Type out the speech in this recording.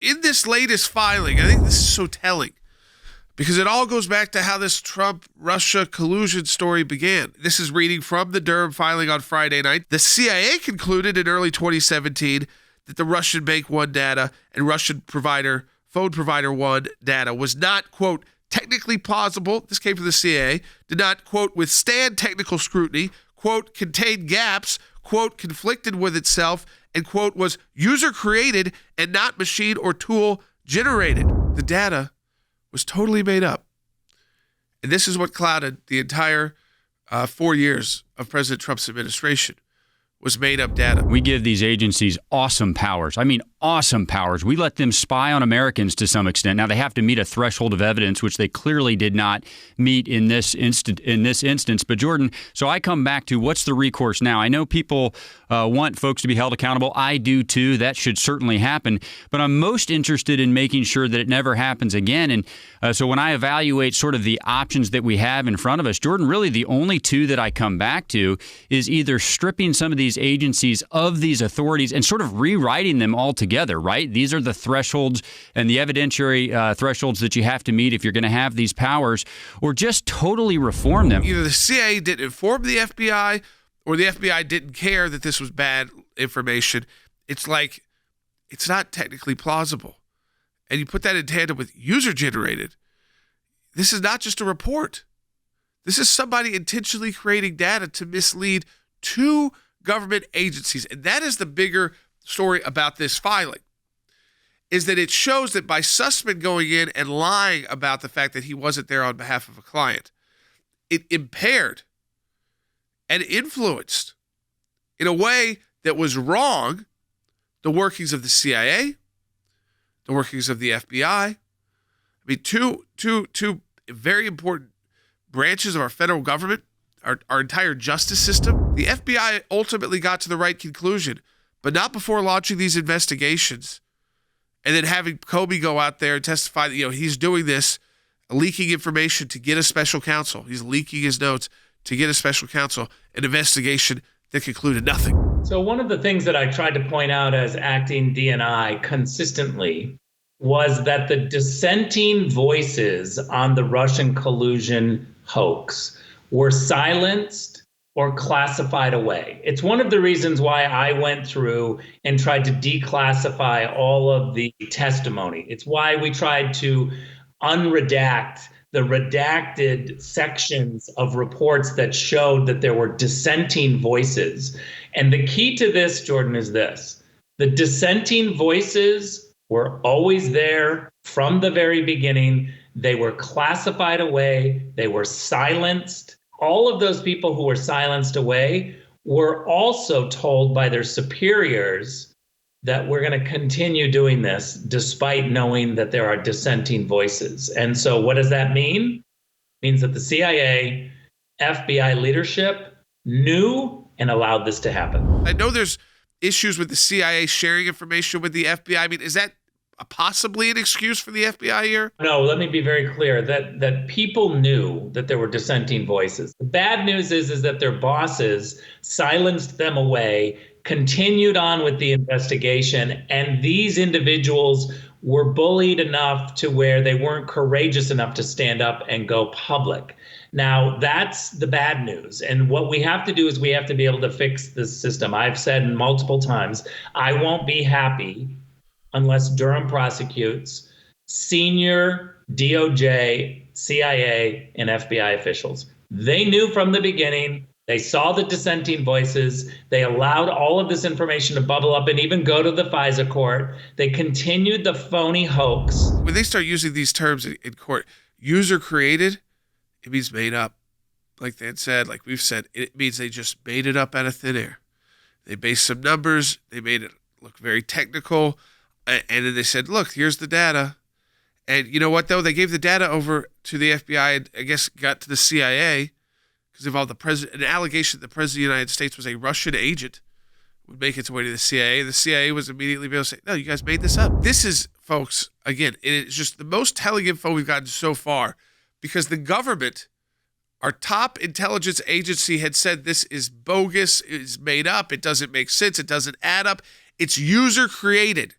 in this latest filing, I think this is so telling because it all goes back to how this Trump-Russia collusion story began. This is reading from the Durham filing on Friday night. The CIA concluded in early 2017 that the Russian Bank One data and Russian phone provider One data was not, quote, technically plausible. This came from the CIA. Did not, quote, withstand technical scrutiny, quote, contain gaps, quote, conflicted with itself, and, quote, was user-created and not machine or tool-generated. The data was totally made up. And this is what clouded the entire 4 years of President Trump's administration, was made-up data. We give these agencies awesome powers. I mean, awesome powers. We let them spy on Americans to some extent. Now, they have to meet a threshold of evidence, which they clearly did not meet in this instance. But, Jordan, so I come back to what's the recourse now? I know people want folks to be held accountable. I do, too. That should certainly happen. But I'm most interested in making sure that it never happens again. And so when I evaluate sort of the options that we have in front of us, Jordan, really the only two that I come back to is either stripping some of these agencies of these authorities and sort of rewriting them altogether, right? These are the thresholds and the evidentiary thresholds that you have to meet if you're going to have these powers, or just totally reform them. Either the CIA didn't inform the FBI or the FBI didn't care that this was bad information. It's like, it's not technically plausible. And you put that in tandem with user-generated. This is not just a report. This is somebody intentionally creating data to mislead two government agencies. And that is the bigger story about this filing, is that it shows that by Sussman going in and lying about the fact that he wasn't there on behalf of a client, it impaired and influenced in a way that was wrong the workings of the CIA, the workings of the FBI. I mean, two very important branches of our federal government, our entire justice system. The FBI ultimately got to the right conclusion, but not before launching these investigations and then having Comey go out there and testify that, he's doing this, leaking information to get a special counsel. He's leaking his notes to get a special counsel, an investigation that concluded nothing. So one of the things that I tried to point out as acting DNI consistently was that the dissenting voices on the Russian collusion hoax were silenced or classified away. It's one of the reasons why I went through and tried to declassify all of the testimony. It's why we tried to unredact the redacted sections of reports that showed that there were dissenting voices. And the key to this, Jordan, is this. The dissenting voices were always there from the very beginning. They were classified away. They were silenced. All of those people who were silenced away were also told by their superiors that we're going to continue doing this despite knowing that there are dissenting voices. And so what does that mean? It means that the CIA, FBI leadership knew and allowed this to happen. I know there's issues with the CIA sharing information with the FBI. I mean, is that possibly an excuse for the FBI here? No, let me be very clear that people knew that there were dissenting voices. The bad news is that their bosses silenced them away, continued on with the investigation, and these individuals were bullied enough to where they weren't courageous enough to stand up and go public. Now, that's the bad news. And what we have to do is we have to be able to fix this system. I've said multiple times, I won't be happy unless Durham prosecutes senior DOJ, CIA, and FBI officials. They knew from the beginning. They saw the dissenting voices. They allowed all of this information to bubble up and even go to the FISA court. They continued the phony hoax. When they start using these terms in court, user created, it means made up. Like they had said, like we've said, it means they just made it up out of thin air. They based some numbers. They made it look very technical. And then they said, look, here's the data. And you know what, though? They gave the data over to the FBI and I guess got to the CIA because of all an allegation that the president of the United States was a Russian agent would make its way to the CIA. The CIA was immediately able to say, no, you guys made this up. This is, folks, again, it is just the most telling info we've gotten so far because the government, our top intelligence agency had said this is bogus, it is made up, it doesn't make sense, it doesn't add up. It's user created.